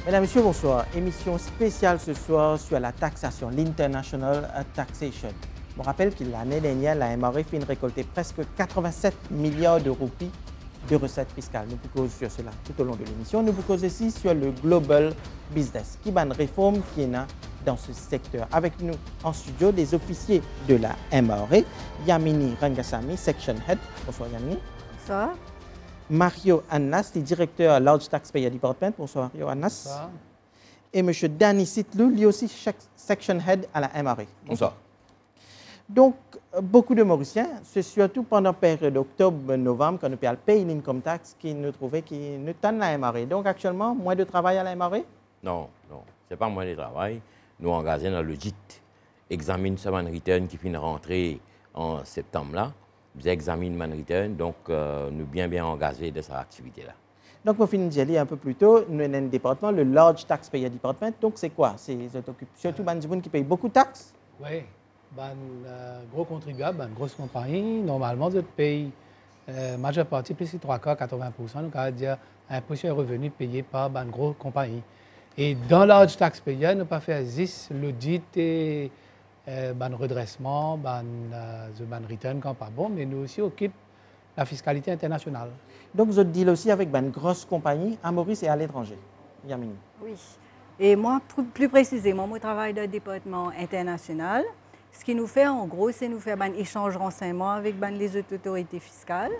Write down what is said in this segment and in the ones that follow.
Mesdames, Messieurs, bonsoir. Émission spéciale ce soir sur la taxation, l'International Taxation. Je me rappelle que l'année dernière, la MRA fait récolter presque 87 milliards de roupies de recettes fiscales. Nous vous causons sur cela tout au long de l'émission. Nous vous causons aussi sur le Global Business, qui est une réforme qui est dans ce secteur. Avec nous en studio, des officiers de la MRA, Yamini Rangasamy, Section Head. Bonsoir Yamini. Bonsoir. Mario Annas, le directeur Large Taxpayer Department. Bonsoir Mario Annas. Bonsoir. Et M. Danny Sitlou, lui aussi Section Head à la MRA. Bonsoir. Donc, beaucoup de Mauriciens, c'est surtout pendant la période octobre-novembre, quand nous payons l'income tax, qui nous trouvaient qui nous tannent la MRA. Donc, actuellement, moins de travail à la MRA? Non, non, ce n'est pas moins de travail. Nous engagés dans l'audit, examine ce man return qui finit rentrer en septembre là. Nous examinons man return, donc nous bien engagés de cette activité-là. Donc, pour finir de un peu plus tôt, nous avons un département, le Large Taxpayer Department. Donc, c'est quoi? C'est surtout des gens qui payent beaucoup de taxes? Oui. Gros contribuables, grosse compagnie, normalement, ils payent majeure partie, plus de 3 quarts, 80%, donc on va dire impôt sur les revenus payés par une grosse compagnie. Et dans large taxpayer, nous pas fait juste l'audit et redressement, return quand pas bon, mais nous aussi occupons la fiscalité internationale. Donc vous dealez aussi avec une grosse compagnie à Maurice et à l'étranger, Yamini? Oui. Et moi, plus précisément, moi, je travaille dans le département international. Ce qui nous fait, en gros, c'est nous faire un échange de renseignements avec les autorités fiscales.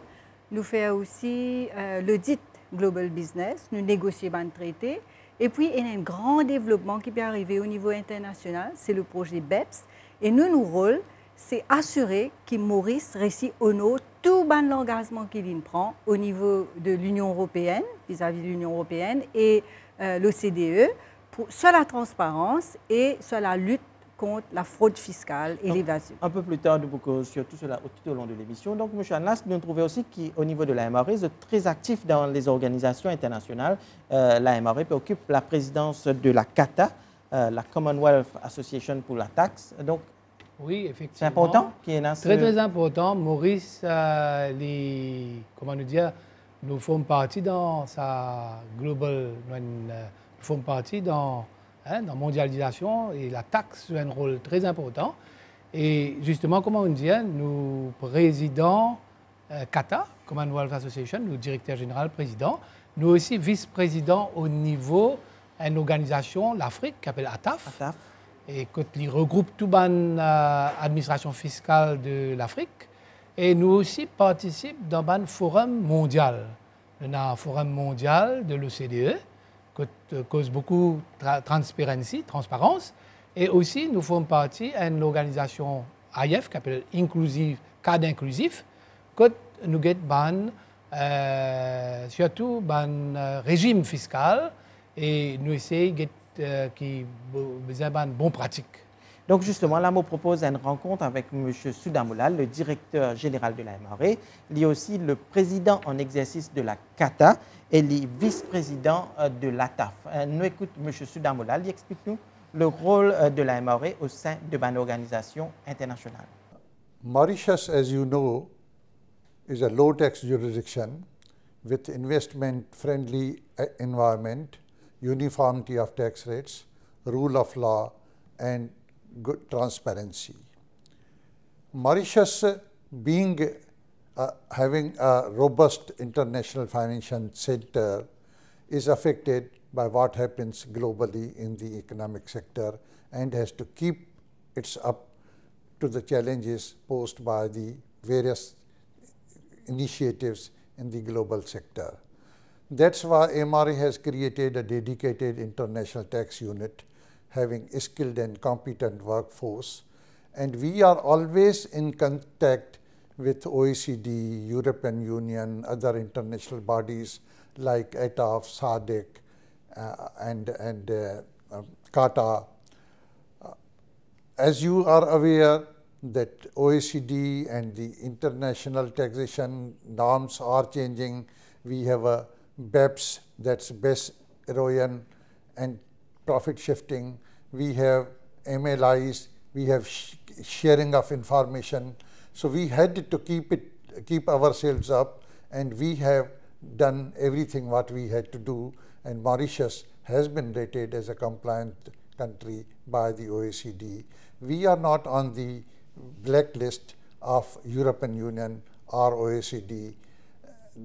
Nous faire aussi l'audit Global Business, nous négocier un traité. Et puis, il y a un grand développement qui peut arriver au niveau international, c'est le projet BEPS. Et nous, notre rôle, c'est assurer que Maurice réussit à honorer tout l'engagement qu'il prend au niveau de l'Union européenne, vis-à-vis de l'Union européenne et l'OCDE, sur la transparence et sur la lutte contre la fraude fiscale et l'évasion. Un peu plus tard, sur tout cela tout au long de l'émission. Donc, M. Annas, nous trouvons aussi qu'au niveau de la MRA, vous êtes très actif dans les organisations internationales. La MRA occupe la présidence de la CATA, la Commonwealth Association pour la taxe. Donc, oui, effectivement. C'est important qu'il y ait très important. Maurice, comment nous dire, nous faisons partie dans sa global, nous faisons partie dans la mondialisation et la taxe joue un rôle très important. Et justement, comment on dit, nous présidents CATA, Commonwealth Association, nous directeur général, président, nous aussi vice-président au niveau d'une organisation, l'Afrique, qui s'appelle ATAF. Et qui regroupe toute l'administration fiscale de l'Afrique. Et nous aussi participons dans un forum mondial. On a un forum mondial de l'OCDE qui cause beaucoup de transparence. Et aussi, nous faisons partie d'une organisation IF qui s'appelle Cadre Inclusif, que nous avons surtout un régime fiscal et nous essayons qui besoin de bonnes pratiques. Donc justement, là, je propose une rencontre avec M. Soudamoulal, le directeur général de la MRA. Il est aussi le président en exercice de la CATA et le vice-président de l'ATAF. Nous écoutons M. Soudamoulal, il explique-nous le rôle de la MRA au sein de une organisation internationale. Mauritius, as you know, is a low-tax jurisdiction with investment-friendly environment, uniformity of tax rates, rule of law, and good transparency. Mauritius, having a robust international financial center, is affected by what happens globally in the economic sector and has to keep its up to the challenges posed by the various initiatives in the global sector. That's why MRA has created a dedicated international tax unit having a skilled and competent workforce. And we are always in contact with OECD, European Union, other international bodies like ATAF, SADC, and CATA. As you are aware that OECD and the international taxation norms are changing, we have a BEPS, that's best erosion and profit shifting. We have MLIs, we have sharing of information. So we had to keep ourselves up, and we have done everything what we had to do, and Mauritius has been rated as a compliant country by the OECD. We are not on the blacklist of European Union or OECD.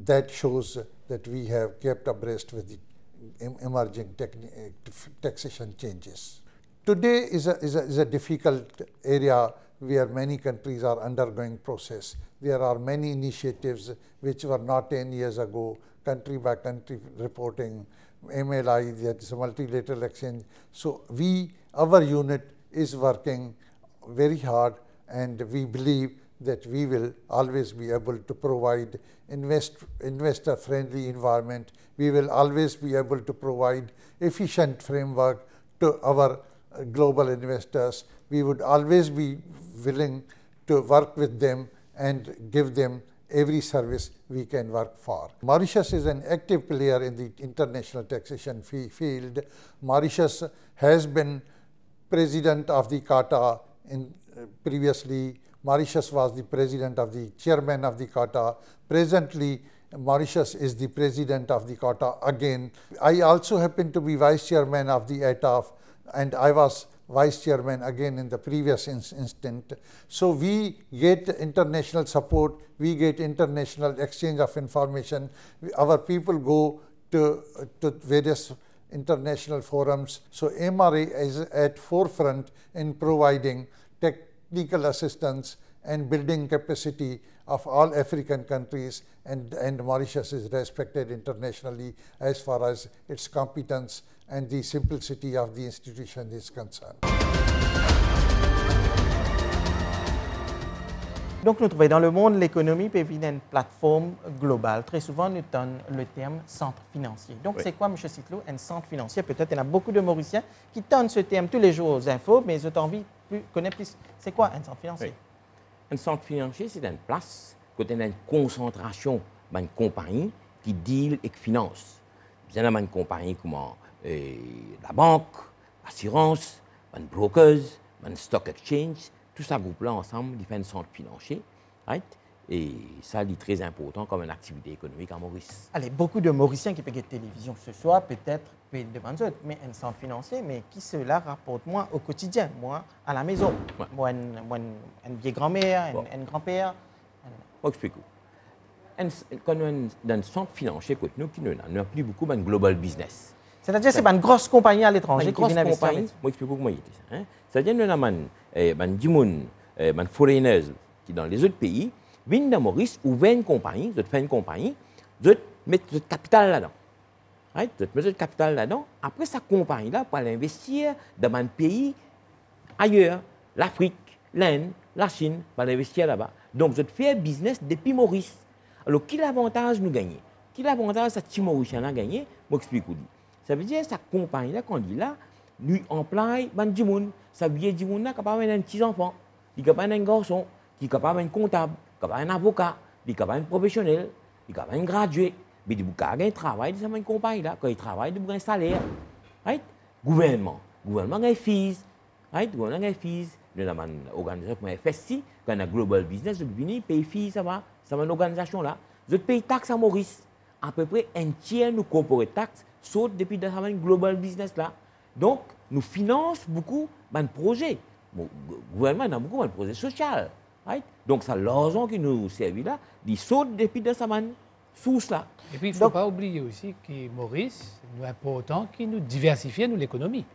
That shows that we have kept abreast with the emerging taxation changes. Today is a difficult area where many countries are undergoing process. There are many initiatives which were not 10 years ago, country by country reporting, MLI, that is a multilateral exchange. So our unit is working very hard, and we believe that we will always be able to provide investor-friendly environment. We will always be able to provide efficient framework to our global investors. We would always be willing to work with them and give them every service we can work for. Mauritius is an active player in the international taxation field. Mauritius has been president of the CATA previously. Mauritius was the president of the chairman of the CATA. Presently, Mauritius is the president of the CATA again. I also happen to be vice chairman of the ATAF, and I was vice chairman again in the previous instant. So we get international support, we get international exchange of information. Our people go to various international forums. So MRA is at forefront in providing technical assistance and building capacity of all African countries, and Mauritius is respected internationally as far as its competence and the simplicity of the institution is concerned. Donc, nous trouvons dans le monde, l'économie peut venir d'une plateforme globale. Très souvent, nous donnons le terme centre financier. Donc, oui. C'est quoi, M. Sitlo, un centre financier? Peut-être qu'il y en a beaucoup de Mauriciens qui donnent ce terme tous les jours aux infos, mais ils ont envie de connaître plus. C'est quoi un centre financier? Oui. Un centre financier, c'est une place où il y a une concentration d'une compagnie qui deal et qui finance. Il y a une compagnie comme la banque, l'assurance, les brokers, les stock exchange. Tout ça groupe-là ensemble, il fait un centre financier. Right? Et ça, c'est très important comme une activité économique en Maurice. Allez, beaucoup de Mauriciens qui regardent la télévision ce soir, peut-être, peuvent demander, mais un centre financier, mais qui cela rapporte moi au quotidien, moi à la maison? Ouais. Moi, une vieille grand-mère, bon. Un grand-père. Je explique. Quand on est dans un centre financier, nous n'avons plus beaucoup de global business. C'est-à-dire que c'est une grosse compagnie à l'étranger qui vient investir. Je explique comment il est. C'est-à-dire que nous avons des foreigners qui dans les autres pays viennent dans Maurice, ouvrent une compagnie, ils font une compagnie, ils mettent votre capital là-dedans. Right? Ils mettent votre capital là-dedans. Après, cette compagnie-là pour aller investir dans un pays ailleurs, l'Afrique, l'Inde, la Chine, pour aller investir là-bas. Donc, vous faites un business depuis Maurice. Alors, quel avantage nous gagnons? Quel avantage cette petit Mauricien a gagné? Je explique. Ça veut dire que cette compagnie-là, quand on dit là, nous emploie des gens. Ça veut dire que les gens sont capables d'un petit enfant, ils sont capables d'un garçon, ils sont capables d'un comptable, ils sont capables d'un avocat, ils sont capables d'un professionnel, ils sont capables d'un gradué. Mais ils ont un travail dans cette compagnie-là. Quand ils travaillent, ils ont un salaire. Right? Gouvernement a des fees. Right? Gouvernement a des fees. Nous avons une organisation comme FSC, quand on a Global Business, nous venons payer fees, ça va. C'est une organisation-là. Nous payons taxes à Maurice. À peu près un tiers de nos corporate taxes sautent depuis dans une Global Business là. Donc, nous finançons beaucoup de projets. Le gouvernement a beaucoup de projets sociaux. Right? Donc, c'est l'argent qui nous sert là, il saute depuis dans cette source-là. Et puis, il ne faut pas oublier aussi que Maurice, c'est important qu'il nous diversifie l'économie.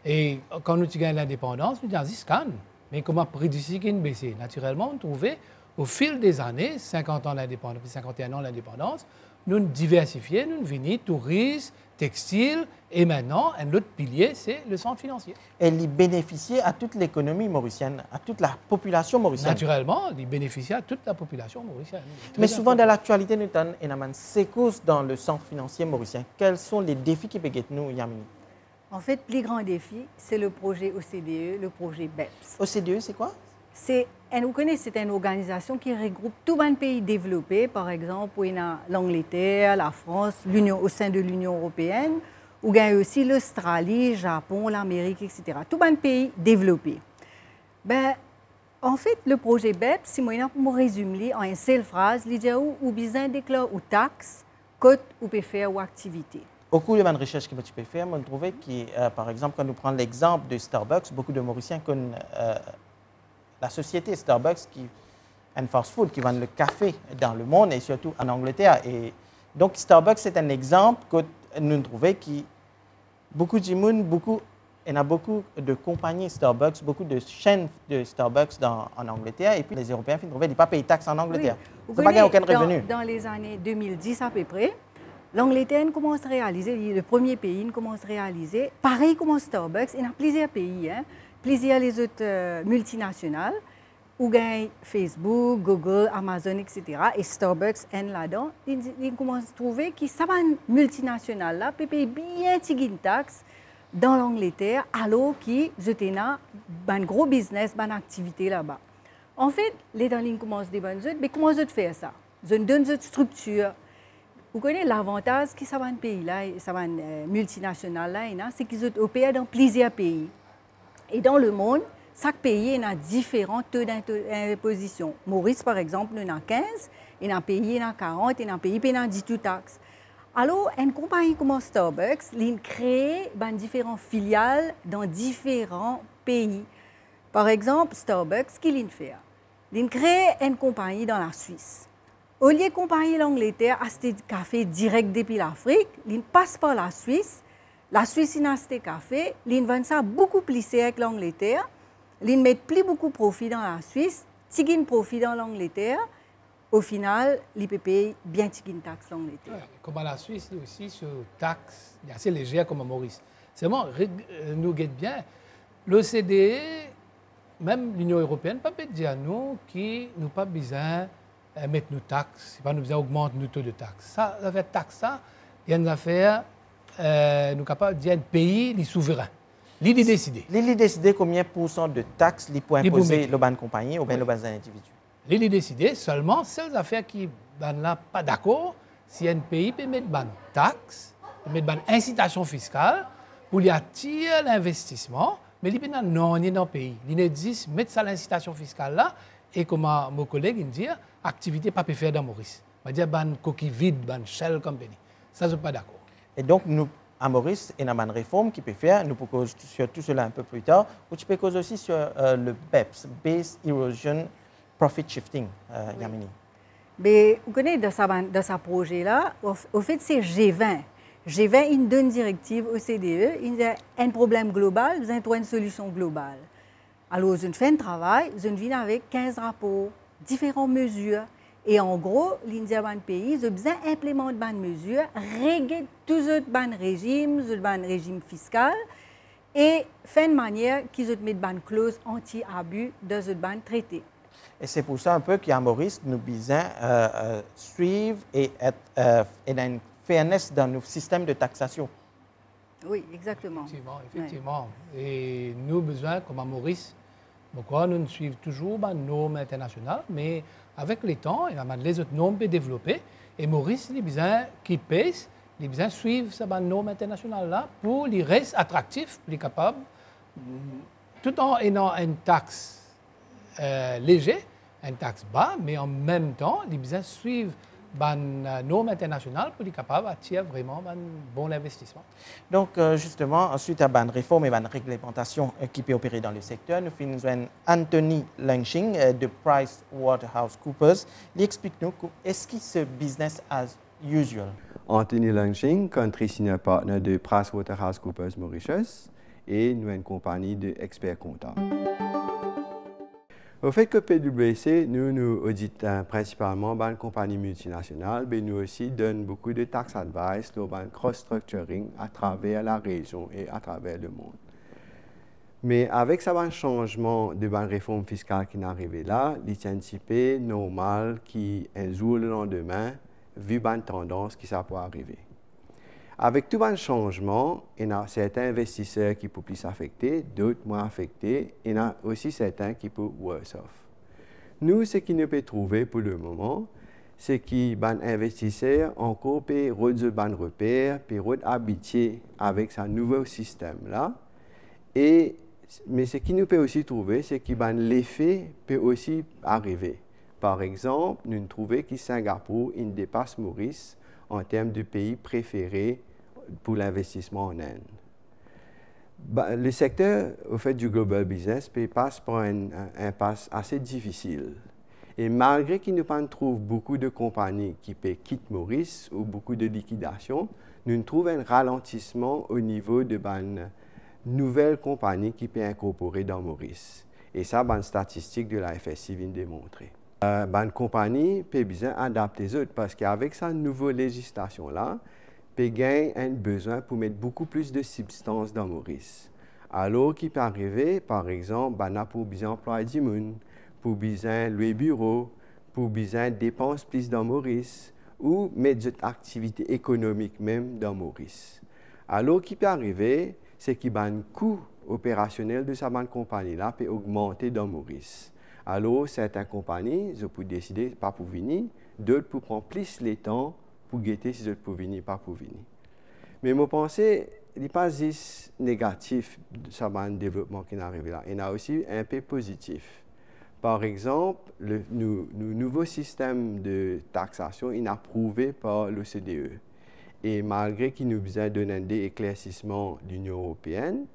Et quand nous gagnons l'indépendance, nous avons scan. Mais comment prédire qu'il baisse? Naturellement, on trouvait, au fil des années, 50 ans l'indépendance, puis 51 ans l'indépendance, nous diversifions, nous venons tourisme, textile, et maintenant, un autre pilier, c'est le centre financier. Et il bénéficie à toute l'économie mauricienne, à toute la population mauricienne. Naturellement, il bénéficie à toute la population mauricienne. Mais souvent, dans l'actualité, nous avons une séquence dans le centre financier mauricien. Quels sont les défis qui peuvent nous, Yamini? En fait, le plus grand défi, c'est le projet OCDE, le projet BEPS. OCDE, c'est quoi? C'est une organisation qui regroupe tous les pays développés, par exemple, l'Angleterre, la France, au sein de l'Union européenne, ou aussi l'Australie, le Japon, l'Amérique, etc. Tous les pays développés. En fait, le projet BEPS, si je résume en une seule phrase, il dit où besoin déclare ou taxes, cote ou peut faire ou activité. au cours de ma recherche que tu peux faire, on trouvait que, par exemple, quand nous prenons l'exemple de Starbucks, beaucoup de Mauriciens connaissent la société Starbucks qui est un fast-food qui vend le café dans le monde et surtout en Angleterre. Et donc, Starbucks, c'est un exemple que nous trouvons qui beaucoup de monde, il y a beaucoup de compagnies Starbucks, beaucoup de chaînes de Starbucks en Angleterre, et puis les Européens ne trouvaient pas payer de taxes en Angleterre. Oui. Ça n'a pas aucun revenu. Dans les années 2010 à peu près, l'Angleterre commence à réaliser, le premier pays commence à réaliser, pareil comme Starbucks, il y a plusieurs pays, plusieurs les autres multinationales, où gagnent Facebook, Google, Amazon, etc. Et Starbucks est là-dedans. Ils commencent à trouver que ça va multinationale là peut payer bien de taxes dans l'Angleterre, alors qu'ils étaient un gros business, une activité là-bas. En fait, les gens commencent à dire, mais comment ils font ça? Ils donnent une structure. Vous connaissez l'avantage que ça va un pays là, ça va une multinationale là, c'est qu'ils opèrent dans plusieurs pays. Et dans le monde, chaque pays a différents taux d'imposition. Maurice, par exemple, il en a 15, il y a un pays, il en a 40, il y a un pays, il y a 10 taxes. Alors, une compagnie comme Starbucks, il crée différentes filiales dans différents pays. Par exemple, Starbucks, qu'est-ce qu'il fait? Il crée une compagnie dans la Suisse. Au lieu de compagnie l'Angleterre, acheter du café direct depuis l'Afrique, il passe par la Suisse. La Suisse, il a acheté café, il vend ça beaucoup plus cher avec l'Angleterre. Ils ne mettent plus beaucoup de profit dans la Suisse, ils gagnent profit dans l'Angleterre. Au final, ils payent bien de taxes l'Angleterre. Ouais, comme à la Suisse, aussi, sur taxes, c'est assez léger comme à Maurice. C'est bon, nous guette bien. L'OCDE, même l'Union européenne, ne peut pas dire à nous qu'ils n'ont pas besoin de mettre nos taxes, pas besoin d'augmenter nos taux de taxes. Ça, l'affaire taxe, ça, il y a une affaire, nous sommes capables de dire un pays, les souverains. L'idée décidée. L'idée décidée combien % de taxes pour imposer le ban compagnie ou bien le ban individu. L'idée décidée seulement celles affaires qui ne sont pas d'accord si un pays peut mettre ban taxes, peut mettre ban incitation fiscale pour y attirer l'investissement, mais il peut non dans le pays. Il dit mettre ça l'incitation fiscale là et comme mon collègue dit activité pas peut faire dans Maurice. On dire ban coquille vide, ban shell company. Ça je suis pas d'accord. Et donc nous à Maurice, il y a une réforme qui peut faire, nous pouvons causer sur tout cela un peu plus tard, ou tu peux causer aussi sur le BEPS, Base Erosion Profit Shifting, Yamini. Mais vous connaissez de ce projet-là, au fait, c'est G20. G20, il donne une directive au CDE, il a un problème global, vous avez une solution globale. Alors, je fais un travail, je viens avec 15 rapports, différentes mesures. Et en gros, l'India pays, ils ont besoin d'implémenter des mesures, régler tous les régimes fiscal et faire de manière qu'ils mettent des clauses anti-abus dans les traités. Et c'est pour ça un peu qu'à Maurice, nous besoin suivre et être une fairness dans nos systèmes de taxation. Oui, exactement. Effectivement. Ouais. Et nous avons besoin, comme à Maurice, pourquoi nous suivons toujours les normes internationales, mais avec le temps, il y a les autres normes développées. Et Maurice, il a besoin qu'il pèse, il a besoin de suivre ces normes internationales-là pour les rester attractifs, pour les capables, tout en ayant une taxe légère, une taxe bas, mais en même temps, il a besoin de suivre les normes internationales pour être capable d'attirer vraiment un bon investissement. Donc, justement, suite à une réforme et une réglementation qui peut opérer dans le secteur, nous finissons Anthony Lanching de PricewaterhouseCoopers. Il explique-nous est-ce que ce business as usual? Anthony Lanching, country senior partner de PricewaterhouseCoopers Mauritius, et nous sommes une compagnie d'experts comptables. Au fait que PwC, nous auditons principalement une compagnie multinationale, mais nous aussi donnons beaucoup de tax advice sur le cross-structuring à travers la région et à travers le monde. Mais avec ce changement de la réforme fiscale qui est arrivé là, il est un petit peu normal qu'un jour le lendemain, vu la tendance qui ça peut arriver. Avec tout le changement, il y a certains investisseurs qui peuvent plus affecter, d'autres moins affectés, et il y a aussi certains qui peuvent worse off. Nous, ce qui nous peut trouver pour le moment, c'est que les investisseurs encore peuvent réduire les repères, peuvent habituer avec ce nouveau système-là. Mais ce qui nous peut aussi trouver, c'est que l'effet peut aussi arriver. Par exemple, nous trouvons que Singapour dépasse Maurice en termes de pays préférés pour l'investissement en Inde. Le secteur au fait, du global business passe par une impasse assez difficile. Et malgré qu'il nous trouve beaucoup de compagnies qui quittent Maurice ou beaucoup de liquidations, nous trouvons un ralentissement au niveau de nouvelles compagnies qui peuvent incorporer dans Maurice. Et ça, une statistique de la FSI vient démontrer. Une compagnie peut bien adapter les autres parce qu'avec cette nouvelle législation-là, peut gagner un besoin pour mettre beaucoup plus de substances dans Maurice. Alors qu'il peut arriver, par exemple, pour bien employer du monde, pour bien louer bureau, pour bien dépenser plus dans Maurice, ou mettre des activités économiques même dans Maurice. Alors qu'il peut arriver, c'est que le coût opérationnel de cette compagnie-là peut augmenter dans Maurice. Alors, certaines compagnies, ils peuvent décider pas pour venir, d'autres pour prendre plus le temps pour guetter si je peux venir, pas pour venir. Mais je pense qu'il n'est pas juste négatif de ce développement qui est arrivé là. Il y a aussi un peu positif. Par exemple, le nouveau système de taxation est approuvé par l'OCDE. Et malgré qu'il nous a donné des éclaircissements de l'Union européenne,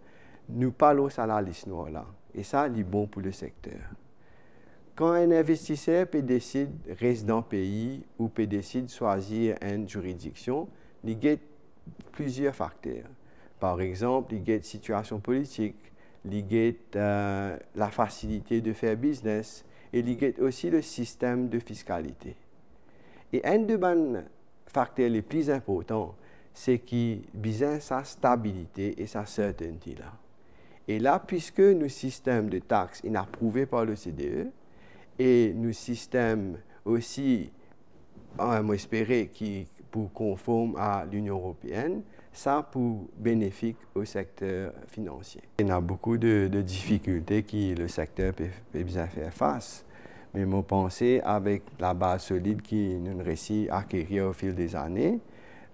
nous parlons à la liste noire là. Et ça, c'est bon pour le secteur. Quand un investisseur peut décider de rester dans le pays ou peut décider de choisir une juridiction, il y a plusieurs facteurs. Par exemple, il y a une situation politique, il y a la facilité de faire business et il y a aussi le système de fiscalité. Et un des facteurs les plus importants, c'est qu'il y a sa stabilité et sa certainté là. Et là, puisque nos systèmes de taxes sont approuvés par l'OCDE, et nos systèmes aussi, on espérer qui pour conforme à l'Union européenne, ça pour bénéfique au secteur financier. Il y a beaucoup de difficultés que le secteur peut bien faire face. Mais je pense avec la base solide qui nous réussit à acquérir au fil des années,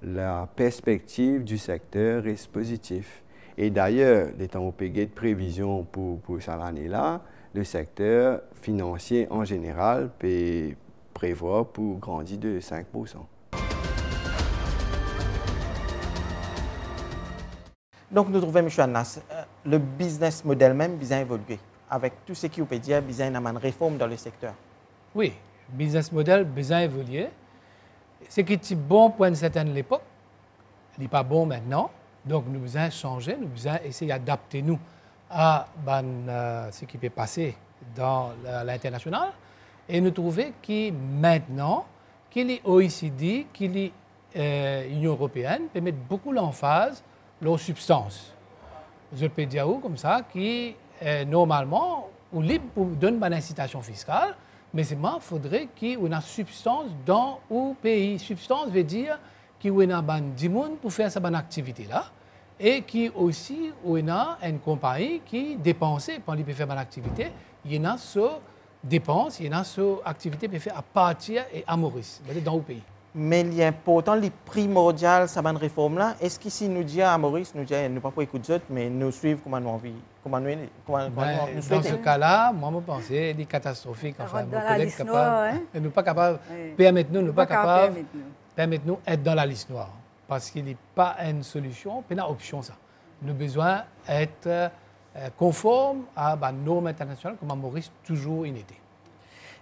la perspective du secteur est positive. Et d'ailleurs, les temps payés de prévision pour cette année-là, le secteur financier en général peut prévoir pour grandir de 5%. Donc, nous trouvons, M. Annas, le business model même bien évolué. Avec tout ce qui peut dire, bien une réforme dans le secteur. Oui, le business model bien évolué. Ce qui est bon pour une certaine époque, il n'est pas bon maintenant. Donc, nous avons changé, nous avons essayé d'adapter nous à ce qui peut passer dans l'international. Et nous trouvons que maintenant, que l'OECD, que l'Union européenne peut mettre beaucoup l'emphase sur substance. Je peux dire comme ça, qui normalement, ou libre pour donner une incitation fiscale, mais il faudrait qu'il y ait une substance dans le pays. Substance veut dire qu'il y ait du monde pour faire cette activité-là. Et qui aussi, il y a une compagnie qui dépense pour faire une activité. Il y a ce dépenses, il y a cette activité qui est faite à partir et à Maurice, dans le pays. Mais l'important, le primordial, cette réforme-là, est-ce qu'ici nous dit à Maurice, nous ne pas pour écouter d'autres, mais nous suivre comment nous envie, comment nous dans ce cas-là, moi, je pense que c'est catastrophique. Enfin, dans la liste noire, nous ne pas capable, permettre nous être dans la liste noire. Parce qu'il n'est pas une solution, mais une option. Ça. Nous avons besoin d'être conformes à la norme internationale, comme à Maurice, toujours une été.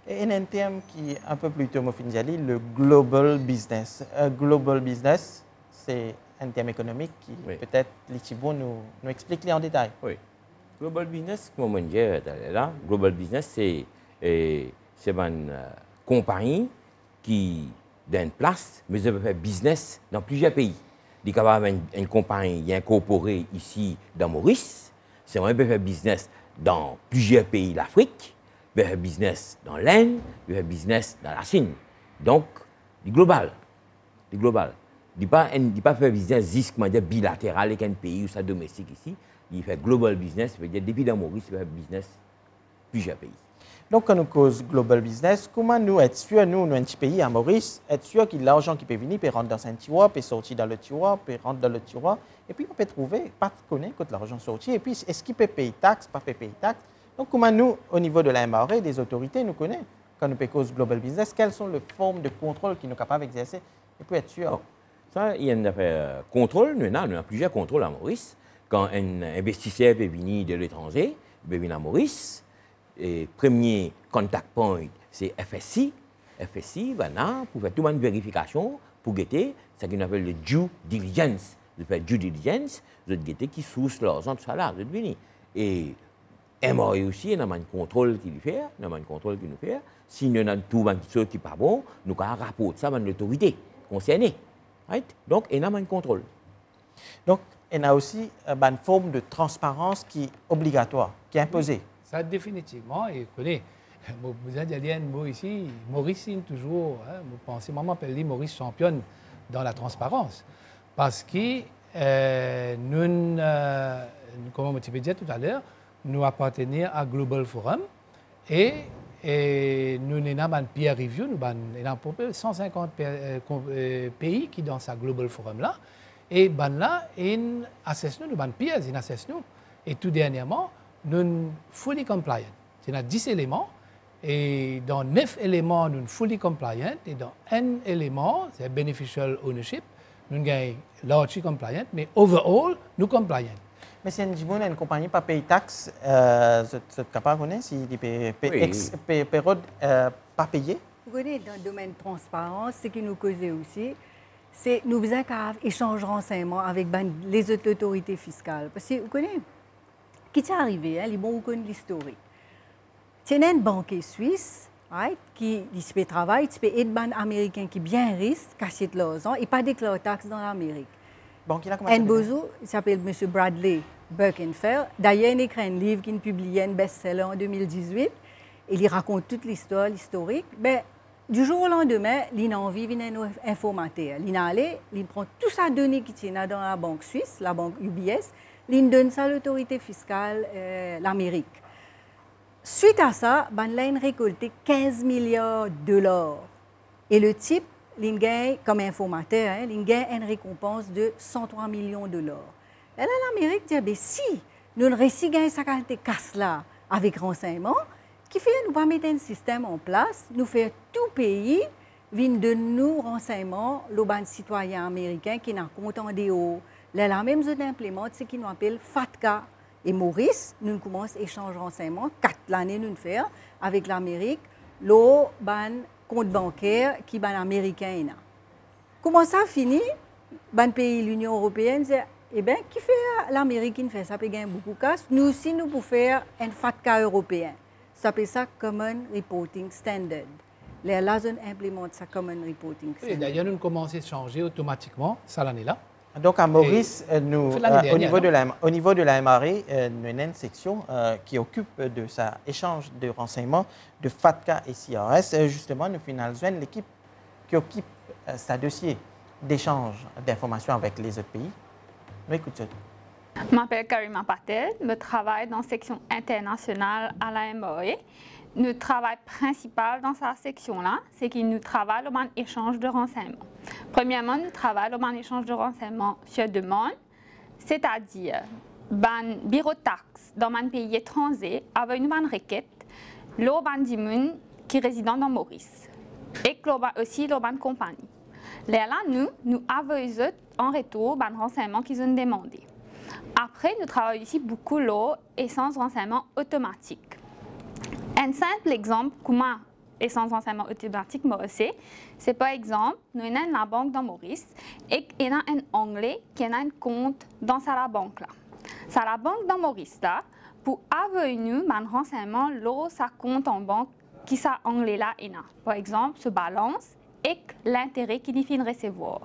Et un terme qui est un peu plus tôt, le global business. Global business, c'est un terme économique qui peut-être Lichibo nous explique en détail. Oui. Global business, comme on dit là, global business, c'est une compagnie qui d'une place, mais elle peut faire business dans plusieurs pays. Il est capable d'avoir une compagnie incorporée ici dans Maurice. C'est vrai, il peut faire business dans plusieurs pays d'Afrique. Il peut faire business dans l'Inde, il peut faire business dans la Chine. Donc, c'est global. C'est global. Il ne peut pas faire business bilatéral avec un pays ou sa domestique ici. Il fait global business, il veut dire depuis dans Maurice, il fait business plusieurs pays. Donc, quand nous causons global business, comment nous être sûr, nous, un petit pays à Maurice, être sûr que l'argent qui peut venir peut rentrer dans un tiroir, peut sortir dans le tiroir, peut rentrer dans le tiroir, et puis on peut trouver, pas connaître quand l'argent sortit, et puis est-ce qu'il peut payer taxe, pas payer taxe. Donc, comment nous, au niveau de la MRE, des autorités, nous connaissons, quand nous cause global business, quelles sont les formes de contrôle qui nous sommes capables d'exercer, et puis être sûr. Ça, il y a un contrôle, nous avons plusieurs contrôles à Maurice. Quand un investisseur peut venir de l'étranger, il peut venir à Maurice. Et premier contact point, c'est FSI. FSI, voilà, pour faire toute une vérification, pour guetter, c'est ce qu'on appelle le due diligence. De faire due diligence, de guetter qui source l'argent, tout ça là, de venir. Et MOA aussi, il y a un contrôle qui nous fait, si nous avons tout ce qui n'est pas bon, nous avons un rapport, ça, l'autorité concernée. Right? Donc, il y a un contrôle. Donc, il y a aussi une forme de transparence qui est obligatoire, qui est imposée. Oui, ça, définitivement. Et vous connaissez, vous avez dit, moi ici, Maurice, toujours, vous pensez, maman appelle Maurice championne dans la transparence. Parce que nous, comme on m'a dit tout à l'heure, nous appartenons à Global Forum et nous avons un peer review, nous avons 150 pays qui sont dans ce Global Forum là. Et là, nous avons peers, ils assessent nous. Et tout dernièrement, nous sommes fully compliant. Il y a 10 éléments. Et dans 9 éléments, nous sommes fully compliant. Et dans un élément, c'est beneficial ownership, nous sommes largely compliant. Mais overall, nous sommes compliant. Mais si une compagnie pas paye taxe, vous êtes capable de connaître si période pas payée? Vous connaissez, dans le domaine de transparence, ce qui nous cause aussi, c'est nous besoin d'échanger de renseignements avec les autorités fiscales. Parce que vous connaissez, qui est arrivé, les bons connaissent l'historique. Il y a une banque suisse right, qui peut travailler, qui peut aider les Américains qui bien risquent, cacher de l'argent et pas déclarer taxes dans l'Amérique. Un bozo, il s'appelle M. Bradley Birkenfeld. D'ailleurs, il a écrit un livre qui a publié un best-seller en 2018. Et il raconte toute l'histoire, l'historique. Ben, du jour au lendemain, il a envie de nous informater. Il est allé, il prend tout ça données qui tient dans la banque suisse, la banque UBS, il donne ça à l'autorité fiscale, l'Amérique. Suite à ça, il a récolté 15 milliards de $. Et le type, il gagne, comme informateur, il gagne une récompense de 103 millions de $. Et là, l'Amérique dit, ben, si nous ne réussissons pas sa qualité casse-là avec renseignement, qui fait nous pas mettre un système en place, nous faire tout pays vient de nous renseignements, les citoyens américains qui n'ont content des hauts. Là, la même chose implémente ce qu'on appelle FATCA. Et Maurice, nous commençons à échanger renseignements, 4 l'année nous faire avec l'Amérique, le compte bancaire qui est américain. Comment ça finit? Le pays, l'Union européenne, dit, eh bien, qui fait l'Amérique qui fait ça, peut gagner beaucoup de casse. Nous aussi, nous pouvons faire un FATCA européen. Ça s'appelle ça Common Reporting Standard. Les LAZON implémentent ça Common Reporting Standard. D'ailleurs, nous commençons à changer automatiquement, ça l'année-là. Donc, à Maurice, nous, au niveau de la MRE, nous avons une section qui occupe de ça échange de renseignements de FATCA et CRS. Justement, nous finalisons l'équipe qui occupe ce dossier d'échange d'informations avec les autres pays. Nous écoutons. Je m'appelle Karima Patel, je travaille dans la section internationale à la MOE. Notre travail principal dans cette section-là, c'est que nous travaillons dans l'échange de renseignements. Premièrement, nous travaillons dans l'échange de renseignements sur demande, c'est-à-dire le bureau de taxe dans un pays étranger avec une requête, le ban qui réside dans Maurice et aussi le ban compagnie. Là, nous avons en retour les renseignements qu'ils ont demandé. Après, nous travaillons ici beaucoup l'essence renseignement automatique. Un simple exemple, comment essence renseignement automatique c'est par exemple, nous avons la banque dans Maurice et il y a un Anglais qui a un compte dans sa banque là. C'est la banque dans Maurice là, pour avoir un renseignement, sa compte en banque qui ça Anglais là il a. Par exemple, ce balance et l'intérêt qu'il y de recevoir.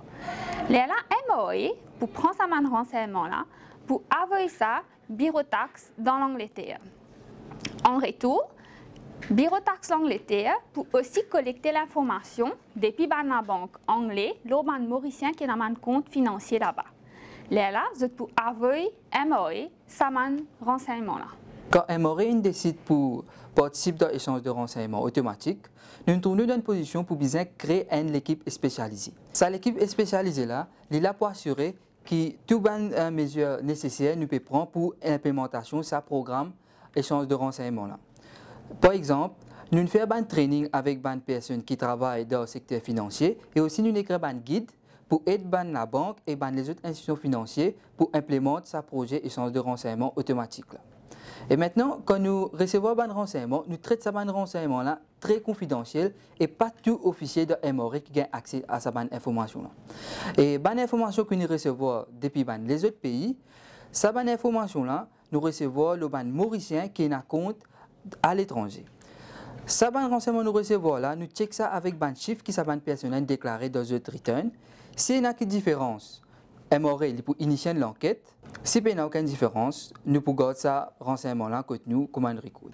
Là, MOE, pour prendre ce renseignement là, pour avoir ça, bureau taxe dans l'Angleterre. En retour, bureau taxe l'Angleterre pour aussi collecter l'information depuis la banque anglaise, le mauricien qui a un compte financier là-bas. Là, vous pour avoir MOE, ça renseignement là. Quand MOE décide pour participer dans l'échange de renseignements automatiques, nous nous trouvons dans une position pour bien créer une équipe spécialisée. Cette équipe spécialisée là, elle est là pour assurer que toutes les mesures nécessaires nous peut prendre pour l'implémentation de ce programme d'échange de renseignements là. Par exemple, nous faisons un training avec des personnes qui travaillent dans le secteur financier et aussi nous écrivons un guide pour aider la banque et les autres institutions financières pour implémenter sa projet échange de renseignements automatique. Là. Et maintenant, quand nous recevons un renseignement, nous traitons ce renseignement là très confidentiel et pas tout officier de MORE qui a accès à cette information là. Et les informations que nous recevons depuis les autres pays, cette information là, nous recevons le ban mauricien qui est en compte à l'étranger. Ces renseignements nous recevons là, nous checkons ça avec les chiffres qui sont personnels déclarés dans le return. S'il y a une différence, MORE pour initier l'enquête. Si il n'y a aucune différence, nous pouvons garder ce renseignement-là que nous comme un record.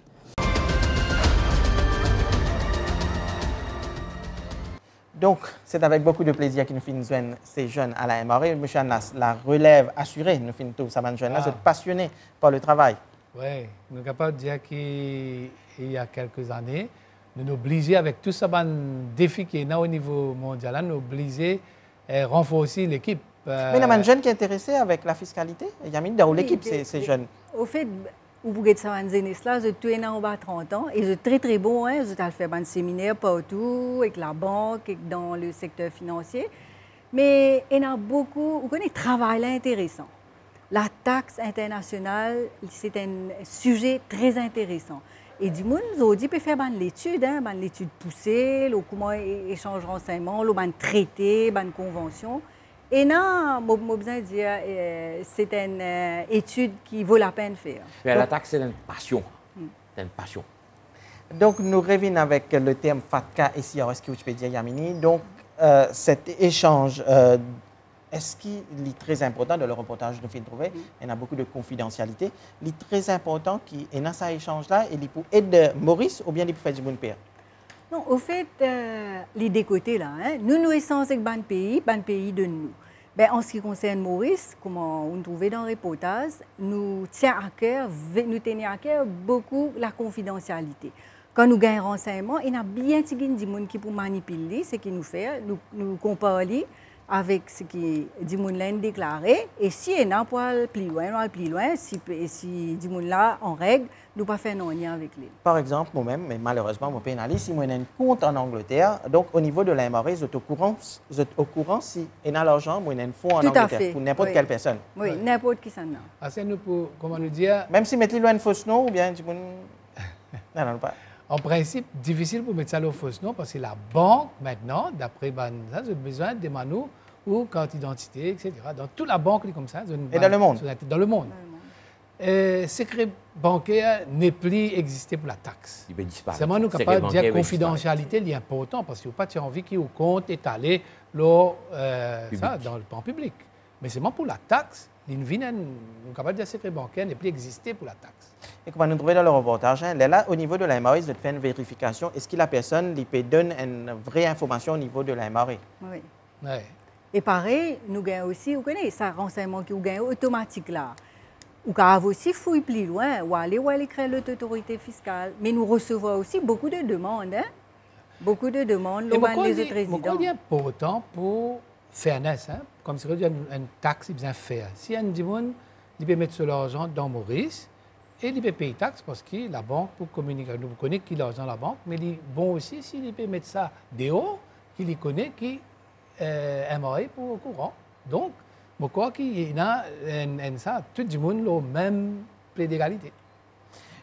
Donc, c'est avec beaucoup de plaisir que nous finissons ces jeunes à la MORE. Monsieur Anas, la relève assurée, nous finissons tous ces jeunes-là, vous êtes passionnés par le travail. Oui, nous sommes capables de dire qu'il y a quelques années, nous nous obligeons avec tout ce défi qui est là au niveau mondial, nous obligeons à renforcer l'équipe. Mais il y a un jeune qui est intéressé avec la fiscalité. Il y a dans l'équipe, ces jeunes. Au fait, vous avez ces jeunes-là, ils ont tous en bas 30 ans. Ils sont très, très bons. Ils ont fait des séminaires partout, avec la banque, et dans le secteur financier. Mais il y a beaucoup, vous connaissez, travail intéressant. La taxe internationale, c'est un sujet très intéressant. Et du monde, aujourd'hui, peut faire l'étude, l'étude poussée, comment échanger de renseignements, le traité, une convention. Et non, je besoin de dire, c'est une étude qui vaut la peine de faire. Mais la taxe, c'est une passion. C'est une passion. Donc, nous revenons avec le terme FATCA et CRS que tu peux dire, Yamini. Donc, cet échange, est-ce qu'il est très important dans le reportage que nous avons trouvé? Il y a beaucoup de confidentialité. Il est très important qu'il y ait cet échange-là et il pour aider Maurice ou bien il pour faire du bon père? Non, au fait, les deux côtés là, nous échangeons avec les pays de nous. Ben, en ce qui concerne Maurice, comme on trouvait dans le reportage, nous tenons à cœur beaucoup la confidentialité. Quand nous gagnons renseignements, il y a bien des gens qui peuvent manipuler ce qu'ils nous font, nous comparer avec ce qui dit moun l'a déclaré et si on a plus loin si dit moun là en règle nous pas faire non lien avec lui. Par exemple moi-même mais malheureusement mon pénaliste si moi j'ai un compte en Angleterre donc au niveau de la MORE vous êtes au courant si on a l'argent moi j'ai un fonds en Angleterre pour n'importe quelle personne. Oui, n'importe qui ça non. C'est nous pour comment nous dire même si mettre loin un faux nom ou bien du moun non pas. En principe, difficile pour mettre ça au faux nom parce que la banque, maintenant, d'après ça, j'ai besoin de manou ou carte d'identité, etc. Dans toute la banque, comme ça. Et dans le monde? Dans le monde. Le secret bancaire n'est plus existé pour la taxe. Il peut disparaître. C'est moi nous capables de dire que la confidentialité est importante parce qu'il n'y a pas envie qu'il y ait un compte étalé dans le plan public. Mais c'est moi pour la taxe. Nous sommes capables de dire que le secret bancaire n'est plus existé pour la taxe. Et comme nous trouvons dans le reportage, là, au niveau de la MORE, vous faites une vérification. Est-ce que la personne peut donner une vraie information au niveau de la MORE? Oui. Ouais. Et pareil, nous gagnons aussi, vous connaissez, ça renseignement qui nous gagne automatique là. Ou qu'on aussi fouille plus loin, ou aller créer l'autorité fiscale. Mais nous recevons aussi beaucoup de demandes. Beaucoup de demandes, les autres résidents. C'est important pour fairness, comme si on a une taxe, il bien faire. Si un monde, il peut mettre son argent dans Maurice et il peut payer taxe parce que la banque pour communiquer, nous connaissons qui l'argent de la banque, mais il est bon aussi s'il peut mettre ça dehors, qu'il connaît qui MORE pour au courant. Donc, je crois qu'il y a ça, tout le monde a le même pied d'égalité.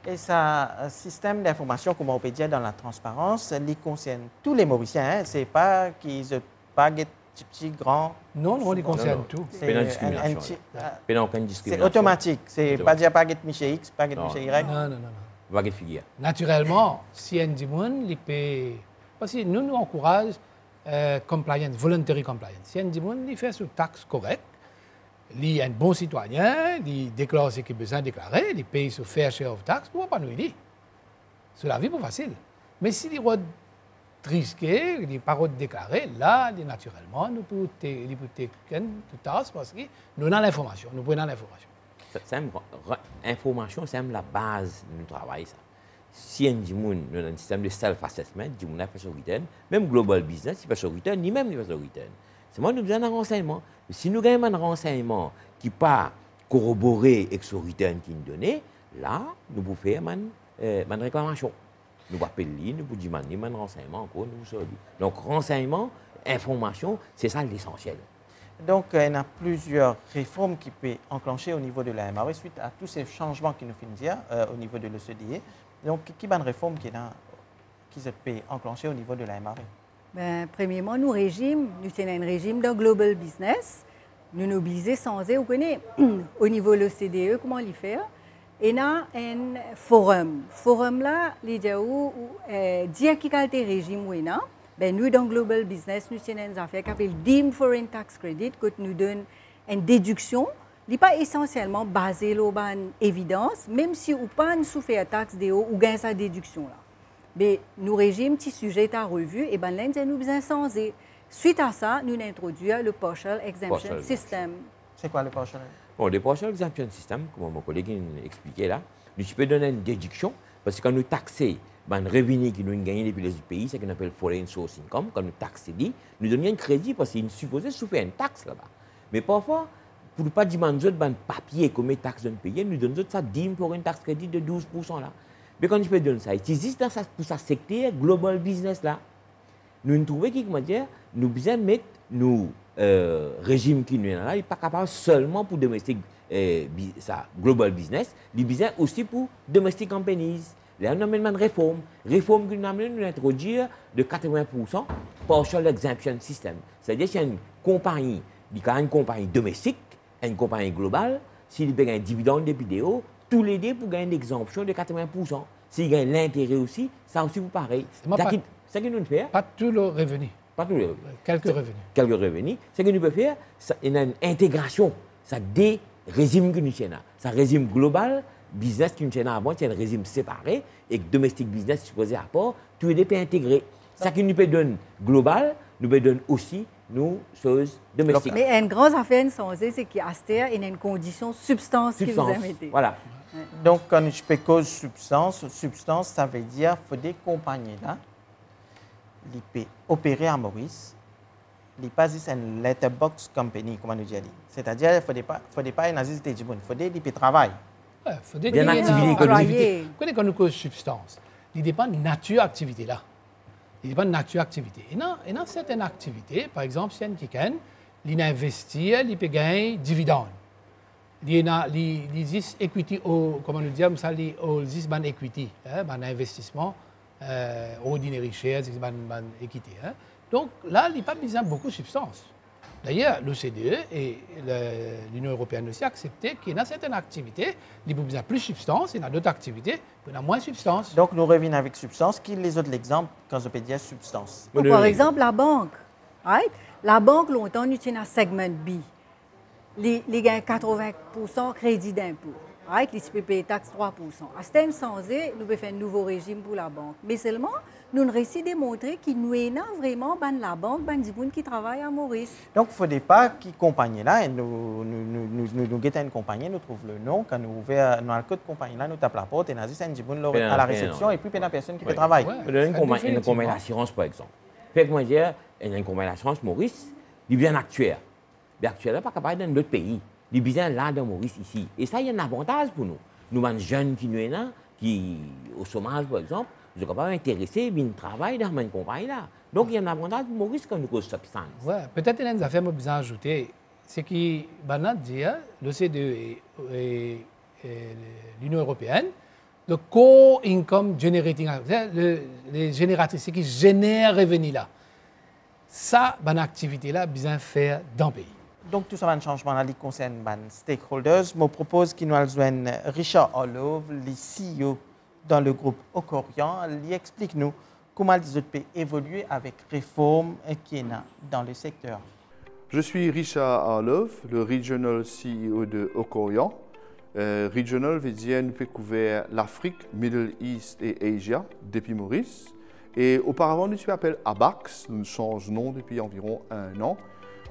Et ça, système d'information, comme on peut dire dans la transparence, il concerne tous les Mauriciens. Ce n'est pas qu'ils n'ont pas petit, grand. Non, on les concerne tout. C'est aucune discrimination. C'est automatique. C'est pas dire pas Michel X, pas Michel Y. Non. Pas figure. Naturellement, si un monde, il peut. Parce que nous encourageons compliance, voluntary compliance. Si un monde, il fait sous taxe correcte, il est un bon citoyen, il déclare ce qu'il a besoin de déclarer, il paye son fair share of tax, pourquoi pas nous aider? C'est la vie plus facile. Mais si il est risqué, il n'est pas déclaré, là, naturellement, nous pouvons tout tasse parce que nous avons l'information, nous prenons l'information. L'information, c'est la base de notre travail. Ça. Si un monde, nous avons un système de self-assessment, du monde fait son return, même global business, il fait son return, ni même il fait son return. C'est moi, nous avons besoin d'un renseignement. Si nous avons un renseignement qui n'est pas corroboré avec ce return qui nous donne, là, nous pouvons faire une réclamation. Nous pouvons appeler, nous pouvons demander un renseignement encore, nous sommes. Donc, renseignement, information, c'est ça l'essentiel. Donc, il y a plusieurs réformes qui peuvent enclencher au niveau de la MRE suite à tous ces changements qui nous finissent au niveau de l'OCDE. Donc, quelles sont les réformes qui peuvent enclencher au niveau de la MRE? Ben, premièrement, nous régime, nous sommes un régime de global business. Nous nous obligons sans vous connaissez au niveau de l'OCDE comment le faire. Et nous avons un forum. Forum là, les gens dire qui est le régime ou non. Ben, nous, dans Global Business, nous avons une affaire qui s'appelle Deemed Foreign Tax Credit, qui nous donne une déduction. Ce n'est pas essentiellement basé sur l'évidence, même si vous pas souffert la taxe DO ou gagne sa déduction. Là. Mais nous régime petit sujet à revue et ben là, nous besoin changer. Suite à ça, nous introduisons le Partial Exemption System. C'est quoi le Partial? Bon, le Partial Exemption System, comme mon collègue expliqué là, nous pouvons donner une déduction parce que quand nous taxons les revenus que nous avons gagnés depuis les autres pays, c'est ce qu'on appelle Foreign Source Income, quand nous taxons, nous donnons un crédit parce qu'il est supposé souffrir une taxe là-bas. Mais parfois, pour ne pas demander un papier comme les taxes d'un pays, nous donnons ça dîme pour une taxe crédit de 12% là. Mais quand je peux donner ça, il existe dans ça, pour ce secteur global business là, nous trouvons que nous besoin de mettre nos régimes qui nous sont là, il n'est pas capable seulement pour domestic global business, il besoin aussi pour domestic companies. Là, nous avons une réforme que nous avons introduire de 80% partial exemption system. C'est-à-dire que c'est une compagnie domestique, une compagnie globale, s'il gagne un dividende de vidéo, tous les deux pour gagner une exemption de 80%. S'il gagne l'intérêt aussi, ça aussi vous pareil. C'est ce que nous faisons. Pas tout le revenu. Pas tout le revenu. Quelques revenus. Quelques revenus. Ce que nous pouvons faire, il y a une intégration. Ça des régimes que nous avons. C'est un régime global, business que nous avons avant, c'est un régime séparé, et domestic business supposé à part, tous les deux peuvent intégrer. Ce que nous pouvons donner global, nous pouvons donner aussi nos choses domestiques. Mais une grande affaire, c'est qu'il y a une condition substance que vous avez. Voilà. Donc, quand je peux cause substance, ça veut dire qu'il faut des compagnies là, qui peuvent opérer à Maurice, qui passent une letterbox company, comme nous dit. C'est-à-dire qu'il ne faut pas une activité, il faut des qui travaillent. Il faut des activités économiques. Quand nous cause substance, il dépend de la nature de l'activité là. Il dépend de la nature de l'activité. Et dans certaines activités, par exemple, si il investit, il peut gagner dividende. Il existe equity, comment nous dire, il existe un equity, un investissement, ordinary shares, une équité. Donc là, il n'y a pas besoin de beaucoup de substance. D'ailleurs, l'OCDE et l'Union européenne aussi accepté qu'il y a certaines activités, il y a besoin de plus de substance, et dans d'autres activités, il y a moins de substance. Donc, nous revenons avec substance. Qui les autres exemples quand je peux dire substance? Par exemple, la banque. Right? La banque, longtemps, nous avons un segment B. Les gagnent 80% crédit d'impôt. Right? Les peut payer taxe 3%. À ce temps, sans nous pouvons faire un nouveau régime pour la banque. Mais seulement, nous ne réussissons à démontrer qu'il nous est vraiment la banque, des gens qui travaillent à Maurice. Donc, il ne faudrait pas qu'il compagnie là, nous guettons une compagnie, nous trouvons le nom, quand nous ouvrons dans le code de compagnie là, nous tapons la porte et nous disons à la réception et puis il y a une personne qui peut travailler. Une compagnie d'assurance, par exemple. Fait que moi, je dis, une compagnie d'assurance Maurice, il est bien actuel. Mais actuel, il n'est pas capable dans d'autres pays. Il est bien là dans Maurice ici. Et ça, il y a un avantage pour nous. Nous, les jeunes qui nous sont qui au chômage, par exemple, nous sommes capables d'intéressés, bien travailler dans une compagnie là. Donc, il y a un avantage pour Maurice quand nous cause substance. Ouais, peut-être qu'il y a une affaire que je ajouter. C'est que, l'OCDE et l'Union européenne, le core income generating, les génératrices, ce qui génère revenu là. Ça, bonne activité là, besoin de faire dans le pays. Donc, tout ça, un changement là, qui concerne les stakeholders. Je propose qu'il nous rejoigne Richard Orlov, le CEO dans le groupe Ocorian. Il explique-nous comment les autres pays évoluent avec réforme qui est dans le secteur. Je suis Richard Orlov, le Regional CEO de Ocorian. Regional veut dire nous pouvons couvrir l'Afrique, Middle East et Asia depuis Maurice. Et auparavant, nous sommes appelés ABAX, nous changeons de nom depuis environ 1 an.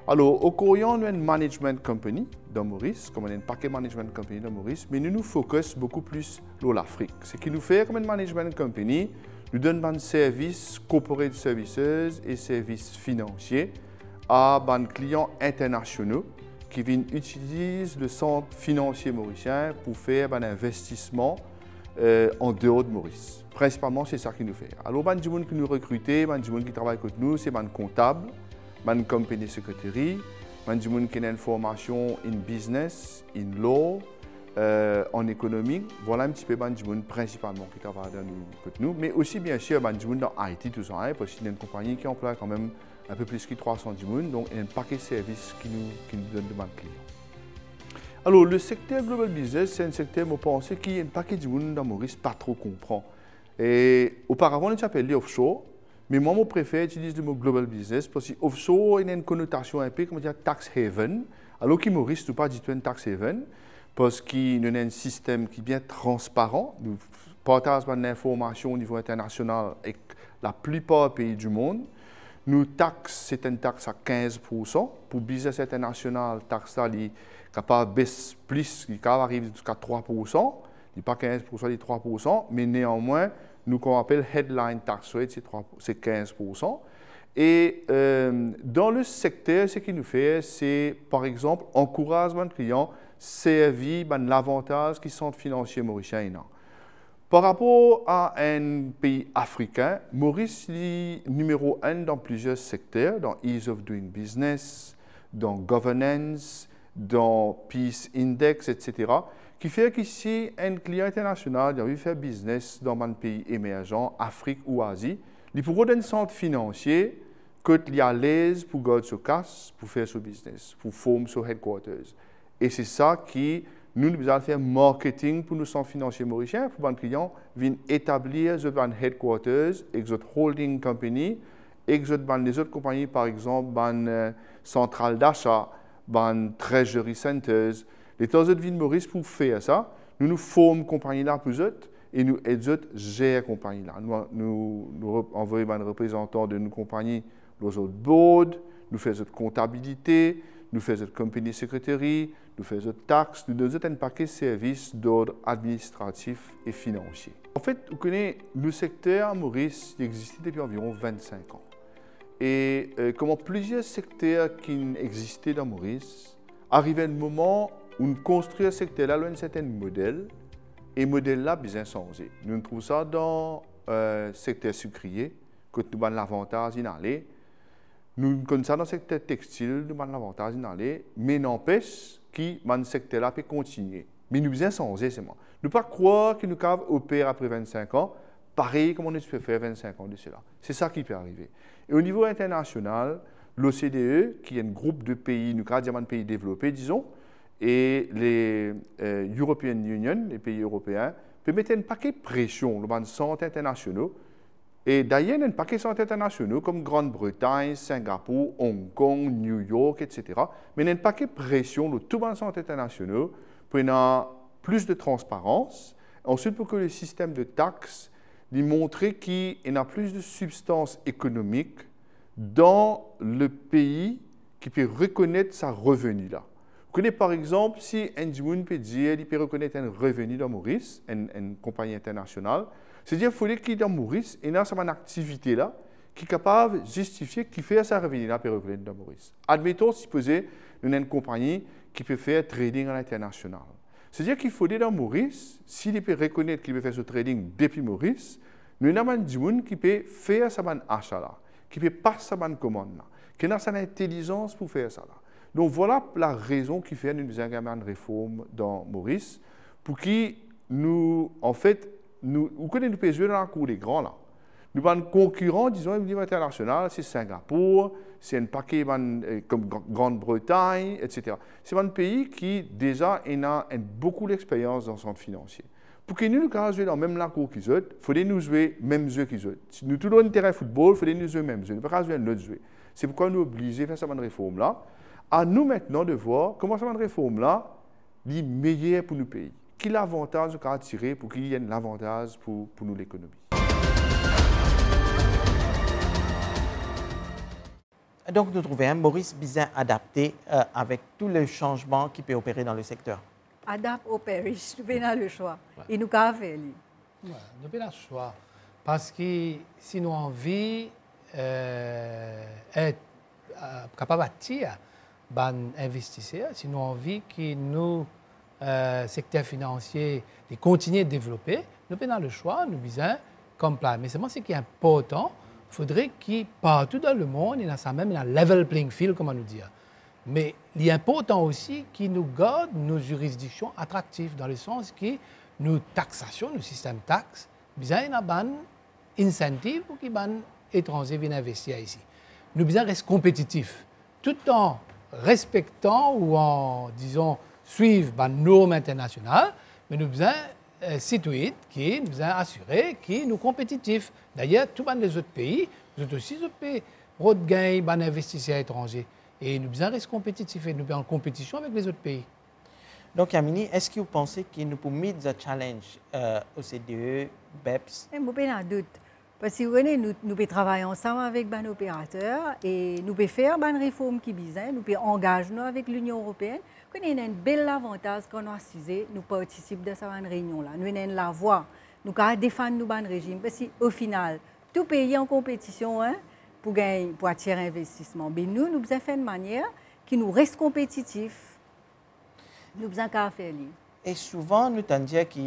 Alors, Ocorian, nous avons une management company dans Maurice, comme on a une paquet management company dans Maurice, mais nous nous focus beaucoup plus sur l'Afrique. Ce qui nous fait comme une management company, nous donnons des services, corporate services et services financiers à des clients internationaux qui viennent utiliser le centre financier mauricien pour faire un investissement en dehors de Maurice. Principalement, c'est ça qui nous fait. Alors, les gens qui nous recrutent, les gens qui travaillent avec nous, c'est les comptables, les compagnies secrétaires, des gens qui ont une formation en business, en law, en économie. Voilà un petit peu des gens principalement qui travaillent dans nous, mais aussi bien sûr des gens dans IT, tout ça, parce qu'il y a une compagnie qui emploie quand même un peu plus que 300 gens, donc il y a un paquet de services qui nous donnent de nos clients. Alors, le secteur Global Business, c'est un secteur, je pense, qui y a un paquet de gens dans Maurice pas trop comprend. Et auparavant, on s'appelait offshore, mais moi, je préfère utiliser le mot Global Business parce que offshore, il y a une connotation un peu comme dire tax haven, alors que Maurice n'est pas du tout un tax haven, parce qu'il y a un système qui est bien transparent. Nous partageons l'information au niveau international avec la plupart des pays du monde. Nous taxons, c'est une taxe à 15%. Pour business international, taxe est capable de baisser plus, il arrive jusqu'à 3%. Il n'est pas 15%, il est 3%, mais néanmoins, nous qu'on appelle headline tax rate, c'est 15%. Et dans le secteur, ce qu'il nous fait, c'est par exemple encourager les clients servir l'avantage qui sont financiers mauriciens. Par rapport à un pays africain, Maurice est numéro 1 dans plusieurs secteurs, dans Ease of Doing Business, dans Governance, dans Peace Index, etc. Qui fait qu'ici, un client international qui a envie de faire business dans un pays émergent, Afrique ou Asie, il pourra donner un centre financier qu'il est à l'aise pour garder son casse, pour faire son business, pour former son headquarters. Et c'est ça qui nous devons faire marketing pour nos centres financiers mauriciens, pour que les clients viennent établir un headquarters avec une holding company, et les autres compagnies, par exemple, une centrale d'achat, une treasury centers. Les autres viennent Maurice pour faire ça. Nous formons compagnie là pour eux et nous aidons à gérer compagnie là. Nous envoyons un représentant de nos compagnies dans notre board, nous faisons notre comptabilité, nous faisons notre company secretary, nous faisons notre taxes, nous donnons un paquet de services d'ordre administratif et financier. En fait, vous connaissez, le secteur à Maurice existe depuis environ 25 ans. Et comme plusieurs secteurs qui existaient dans Maurice, arrivait un moment où on construit un secteur-là, un certain modèle, et le modèle-là a besoin de changer. Nous trouvons ça dans le secteur sucrier, que nous avons l'avantage d'aller. Nous connaissons ça dans le secteur textile, nous avons l'avantage d'aller, mais n'empêche que le secteur-là peut continuer. Mais nous avons besoin de changer, c'est moi. Nous ne pouvons pas croire que nous pouvons opérer après 25 ans, pareil comme on peut faire 25 ans de cela. C'est ça qui peut arriver. Et au niveau international, l'OCDE, qui est un groupe de pays, nous avons des pays développés, disons, et les European Union, les pays européens, peuvent mettre un paquet de pression dans les centres internationaux. Et d'ailleurs, il y a un paquet de centres internationaux comme Grande-Bretagne, Singapour, Hong Kong, New York, etc. Mais il y a un paquet de pression dans tous les centres internationaux pour avoir plus de transparence. Ensuite, pour que le système de taxes lui montre qu'il y a plus de substance économique dans le pays qui peut reconnaître sa revenu là. Vous connaissez par exemple, si un Djimoun peut dire qu'il peut reconnaître un revenu dans Maurice, une compagnie internationale, c'est-à-dire qu'il faut qu'il dans Maurice, et dans cette activité-là, qui est capable de justifier qu'il fait sa revenu-là pour reconnaître dans Maurice. Admettons, supposez, nous avons une compagnie qui peut faire trading à l'international. C'est-à-dire qu'il faut dans Maurice, s'il peut reconnaître qu'il peut faire ce trading depuis Maurice, nous avons un Djimoun qui peut faire sa achat-là, qui peut passer sa commande-là, qui a sa intelligence pour faire ça là. Donc voilà la raison qui fait que nous avons une réforme dans Maurice, pour que nous, en fait, vous connaissez nous jouer dans la cour des grands là. Nous avons un concurrent, disons, au niveau international, c'est Singapour, c'est un paquet comme Grande-Bretagne, etc. C'est un pays qui déjà a beaucoup d'expérience dans le centre financier. Pour que nous jouions dans même la cour qu'ils ont, il faudrait nous jouer même jeu qu'ils ont. Si nous tous un terrain de football, il faudrait nous jouer même jeu. Nous ne pouvons pas jouer un autre jeu. C'est pourquoi nous sommes obligés de faire cette réforme là. À nous maintenant de voir comment cette réforme-là est meilleure pour nos pays. Quel avantage qu'on a tiré pour qu'il y ait un avantage pour nous l'économie. Donc nous trouvons Maurice bien adapté avec tous les changements qui peuvent opérer dans le secteur. Adapt au parish, nous avons le choix. Et nous avons fait. Nous avons le choix. Parce que si nous avons envie d'être capable d'attirer les investisseurs, si nous avons envie que nos secteurs financiers continuent de développer, nous avons le choix, nous avons comme plan. Mais c'est ce qui est important. Il faudrait que partout dans le monde, il y ait ça même un level playing field, comme on nous dit. Mais il est important aussi qu'ils nous gardent nos juridictions attractives, dans le sens que nos taxations, nos systèmes taxes, besoin d'un incentive pour que les étrangers viennent investir ici. Nous besoin rester compétitifs, tout en respectant ou en, disons, suivre les normes internationales, mais nous besoin citoyens qui nous a assuré que nous sommes compétitifs. D'ailleurs, tous les autres pays, nous aussi pays, gagnent les investisseurs étrangers. Et nous devons rester compétitifs et nous sommes en compétition avec les autres pays. Donc, Yamini, est-ce que vous pensez que nous pouvons mettre le challenge OCDE, BEPS? Je n'ai pas de doute. Parce que nous pouvons travailler ensemble avec les opérateurs et nous pouvons faire des réformes qui visent, nous pouvons engager avec l'Union européenne. Nous avons un bel avantage quand nous assisons, nous participons de cette réunion-là. Nous avons la voix, nous pouvons défendre nos régimes. Parce qu'au final, tout pays en compétition pour attirer l'investissement. Mais nous devons faire de manière qui nous reste compétitifs. Nous devons faire ça. Et souvent, nous avons dit que,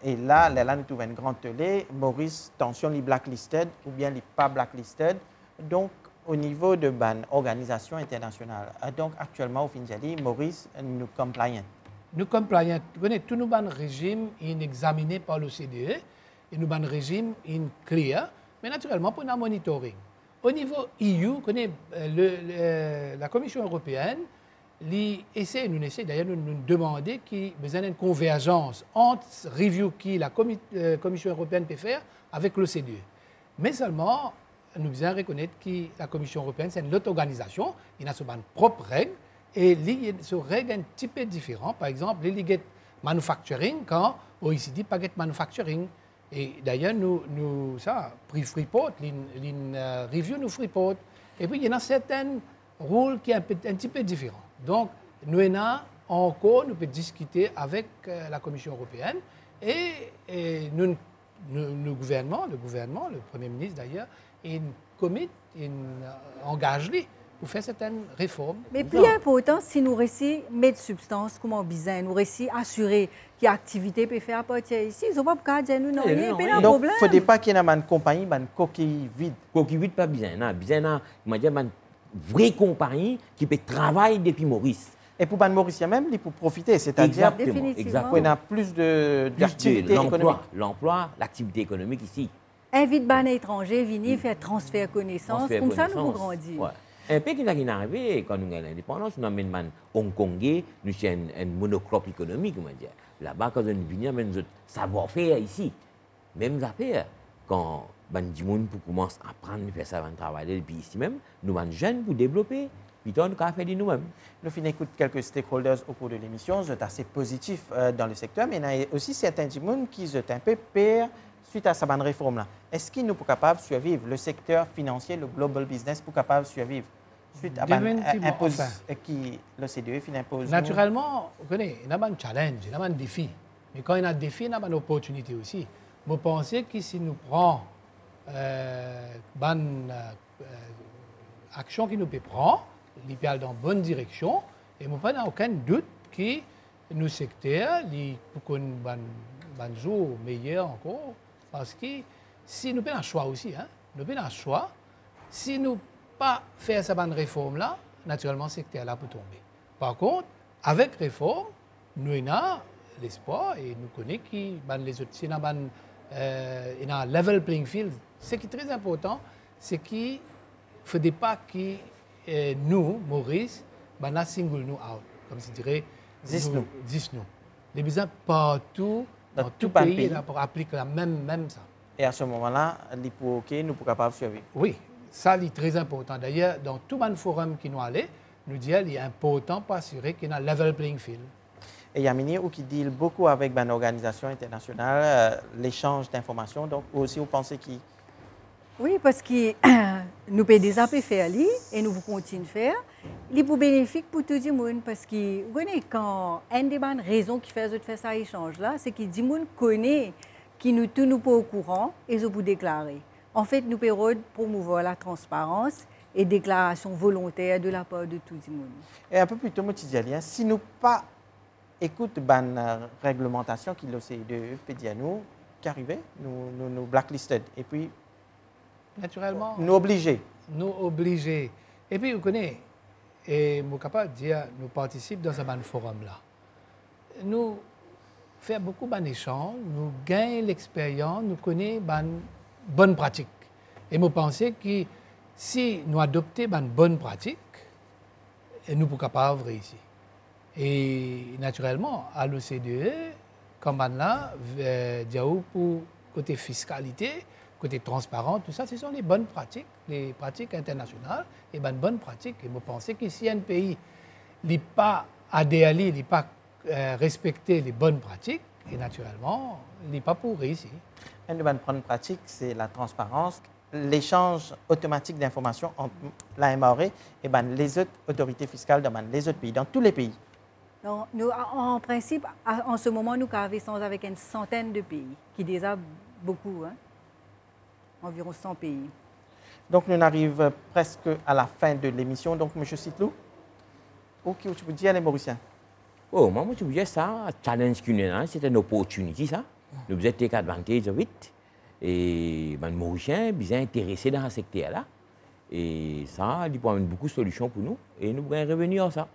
et là, nous trouvons une grande télé, Maurice, attention, les blacklisted ou bien les pas blacklisted. Donc, au niveau de l'organisation internationale. Donc, actuellement, au Finjali, Maurice, nous compliant. Nous compliant. Tous nos régimes sont examinés par l'OCDE et nos régimes sont clear, mais naturellement pour un monitoring. Au niveau EU, la Commission européenne essaie d'ailleurs de nous demander qu'il y ait une convergence entre review que la Commission européenne peut faire avec l'OCDE. Mais seulement, nous devons reconnaître que la Commission européenne, c'est une autre organisation, il a ses propres règles, et ces règles sont un petit peu différentes. Par exemple, les ligues manufacturing, quand l'OECD pas de manufacturing. Et d'ailleurs, nous ça, prix Freeport, review nous Freeport. Et puis, il y a certains rôles qui sont un petit peu différents. Donc, nous encore, nous pouvons discuter avec la Commission européenne et le gouvernement, le Premier ministre d'ailleurs, il commit, il engage pour faire certaines réformes. Mais plus important, si nous réussissons à mettre substance comme besoin, nous réussissons à assurer que l'activité peut faire partir ici, ils n'ont pas dire nous non, il n'y a pas de donc, problème. il ne faut pas qu'il y ait une compagnie, une coquille vide. Coquille vide, pas besoin. Besoin d'une vraie compagnie qui peut travailler depuis Maurice. Et pour Maurice même, il peut profiter, c'est-à-dire qu'on a plus d'activité économique. L'emploi, l'activité économique ici. Invite les étrangers à venir faire transfert de connaissances, comme ça nous pouvons grandir. Ouais. Un peu qui est arrivé quand nous avons l'indépendance, nous avons un Hongkongais, nous avons un monocrope économique, on va dire. Là-bas, quand nous venons, nous avons savoir-faire ici. Même affaire, quand les gens commencent à apprendre à faire ça, à travailler, puis ici même, nous sommes jeunes pour développer. Puis nous avons fait de nous-mêmes. Nous finissons écouter quelques stakeholders au cours de l'émission, c'est assez positif dans le secteur, mais il y a aussi certains gens qui sont un peu pires suite à cette réforme-là. Est-ce qu'ils nous sont capables de survivre? Le secteur financier, le global business, pour capable de survivre suite à l'imposition qui l'OCDE impose? Naturellement, vous connaissez, il y a un challenge, il y a un défi. Mais quand il y a un défi, il y a une opportunité aussi. Vous pensez que si nous prenons action qui nous peut prendre, il peut aller dans la bonne direction, et nous n'avons aucun doute que nos secteurs, pour qu'on jour meilleur encore, parce que si nous avons un choix aussi, nous avons un choix, si nous pas faire cette réforme-là, naturellement, le secteur là pour tomber. Par contre, avec réforme, nous avons l'espoir et nous connaissons que les autres, si nous avons un level playing field, ce qui est très important, c'est qu'il ne faudrait pas que nous, Maurice, nous single nous out, comme je dirais, 10 nous. Les besoins partout, dans tout pays, pour appliquer la même ça. Et à ce moment-là, nous sommes capables de survivre. Oui, ça c'est très important. D'ailleurs, dans tout le forum qui nous allait, nous disons qu'il est important pour assurer qu'il y a un level playing field. Et Yamini, qui deal beaucoup avec une organisation internationale, l'échange d'informations, donc aussi vous pensez qu'il... Oui, parce que nous pouvons déjà faire et nous continuons de faire. Il est bénéfique pour tout le monde parce que quand une des raisons qui fait cet échange-là, c'est que tout le monde connaît que nous tous nous pas au courant et nous pouvons déclarer. En fait, nous pouvons promouvoir la transparence et déclaration volontaire de la part de tout le monde. Et un peu plus tôt, si nous pas écoute la réglementation qui l'OCDE peut dire nous, qu'arriver, nous blacklisted. Et puis, naturellement, nous obligés. Nous obligés. Et puis, vous connaissez, et je suis capable de dire nous participons dans ce forum-là. Nous faisons beaucoup d'échanges, nous gagnons l'expérience, nous connaissons les bonnes pratiques. Et je pense que si nous adoptons les bonnes pratiques, nous sommes capables de réussir. Et naturellement, à l'OCDE, comme là, pour côté fiscalité, côté transparent, tout ça, ce sont les bonnes pratiques, les pratiques internationales, et les bonnes pratiques. Et je pense que si un pays n'est pas adhéré, n'est pas respecté les bonnes pratiques, et naturellement, il n'est pas pour réussir. Une bonne pratique, c'est la transparence, l'échange automatique d'informations entre la MRE et les autres autorités fiscales dans les autres pays, dans tous les pays. Donc, nous, en principe, en ce moment, nous avons avec une centaine de pays, qui déjà beaucoup, hein? Environ 100 pays. Donc, nous arrivons presque à la fin de l'émission. Donc, M. Sitlou, qu'est-ce que tu peux dire les Mauriciens? Oh, moi, je veux dire ça, challenge qu'il y a, c'est une opportunité, ça. Nous devons take advantage de it. Et les Mauriciens sont bien intéressés dans ce secteur-là. Et ça, il peut avoir beaucoup de solutions pour nous. Et nous pourrons revenir à ça.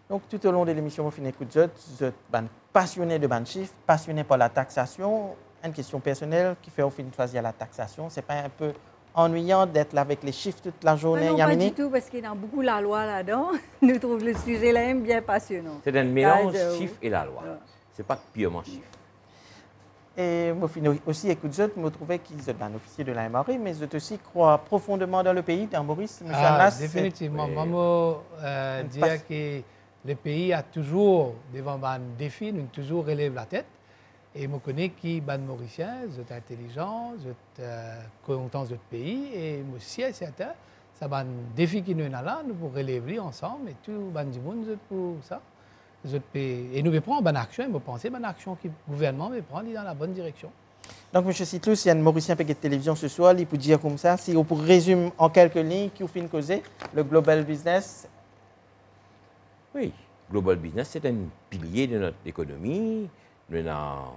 Donc, tout au long de l'émission, vous êtes passionné de ban chiffres, passionné par la taxation. Une question personnelle qui fait au fin choisir la taxation. Ce n'est pas un peu ennuyant d'être là avec les chiffres toute la journée, non, Yamini? Pas du tout, parce qu'il y a beaucoup la loi là-dedans. Nous trouvons le sujet là même bien passionnant. C'est un mélange chiffres et la loi. Ce n'est pas purement chiffres. Et moi aussi, écoute, je trouvais qu'ils sont un officier de la MRE, mais je aussi crois profondément dans le pays, dans Maurice. Définitivement. Moi, je dire que le pays a toujours devant un défi, nous toujours relève la tête. Et je connais que les Mauriciens sont intelligents, sont contents de notre pays. Et moi aussi, c'est certain, c'est un défi qui nous est là, nous pouvons relever ensemble et tout le monde pour ça. Et nous prenons une bonne action, et nous pensons que action que le gouvernement va prendre dans la bonne direction. Donc, M. Sitlou, s'il y a un Mauricien qui de télévision ce soir, il peut dire comme ça, si on peut résumer en quelques lignes, qui fait causer le global business. Oui, global business, c'est un pilier de notre économie. Nous avons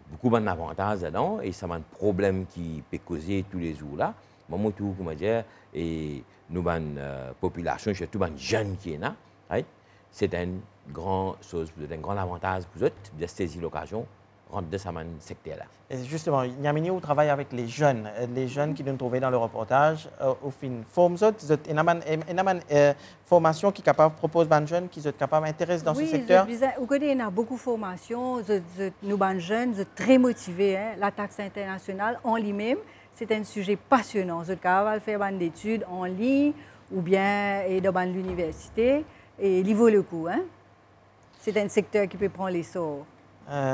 beaucoup d'avantages dedans et ça a un problème qui peut causer tous les jours là. Moi, tout, comment dire, et nous avons une population, surtout les jeunes qui sont là. Right? C'est une grande chose, un grand avantage pour eux de saisir l'occasion rentrer dans ce secteur-là. Et justement, Yamini, vous travaillez avec les jeunes qui nous trouvent dans le reportage. Au fin, il y a une formation qui est capable de proposer aux jeunes qui sont capables d'intéresser dans ce secteur. Oui, vous connaissez, il y a beaucoup de formations. Nous, les jeunes, sommes très motivés. Hein? La taxe internationale en lui-même, c'est un sujet passionnant. Vous êtes capable de faire des études en ligne ou bien dans l'université. Et il vaut le coup. Hein? C'est un secteur qui peut prendre l'essor.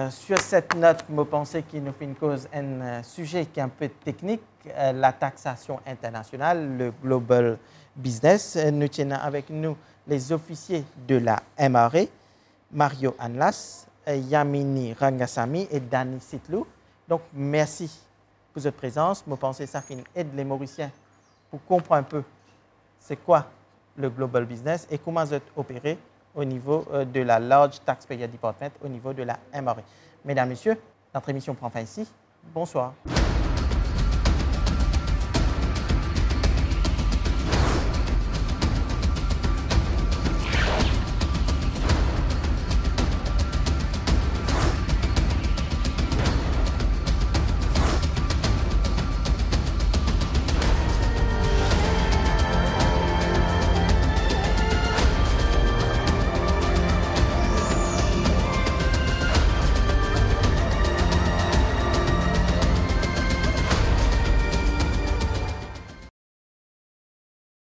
Sur cette note, je pense qu'il nous fait une cause, un sujet qui est un peu technique, la taxation internationale, le global business. Nous tenons avec nous les officiers de la MRE, Mario Anlas, Yamini Rangasamy et Danny Sitlou. Donc, merci pour votre présence. Je pense que ça aide les Mauriciens pour comprendre un peu c'est quoi le global business et comment vous opérez au niveau de la Large Taxpayer Department, au niveau de la MRE. Mesdames, Messieurs, notre émission prend fin ici. Bonsoir.